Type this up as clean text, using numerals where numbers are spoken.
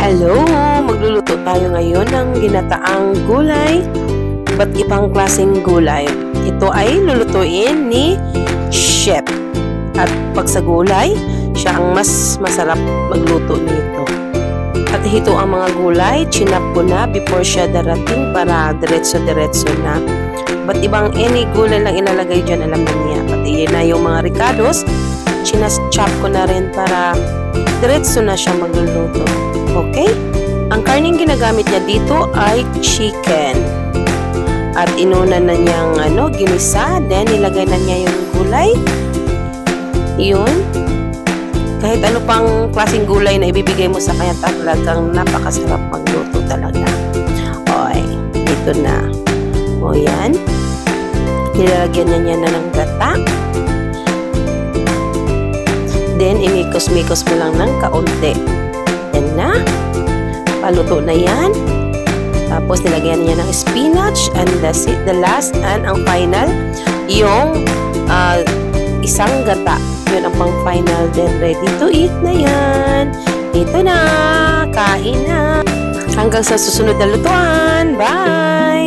Hello! Magluluto tayo ngayon ng ginataang gulay, iba't ibang klaseng gulay. Ito ay lulutuin ni Chef. At pag sa gulay, siya ang mas masarap magluto nito. At ito ang mga gulay, chinap ko na before siya darating para diretso-diretso na. Ba't ibang any gulay lang ilalagay dyan, alam na niya. Pati yun na yung mga ricados, chinas-chop ko na rin para diretso na siya magluluto. Okay? Ang karning ginagamit niya dito ay chicken. At inuna na niyang ginisa, then nilagay na niya yung gulay. Yun. Kahit ano pang klaseng gulay na ibibigay mo sa kanya, talagang napakasarap magluto talaga. Okay, ito na. O yan. Nilalagyan na niya na ng gata. Then, imikos-mikos mo lang ng kaunti. Yan na. Paluto na yan. Tapos, nilagyan niya ng spinach. And that's it. The last and ang final, yung isang gata. Yun ang pang final. Then, ready to eat na yan. Ito na. Kain na. Hanggang sa susunod na lutuan. Bye!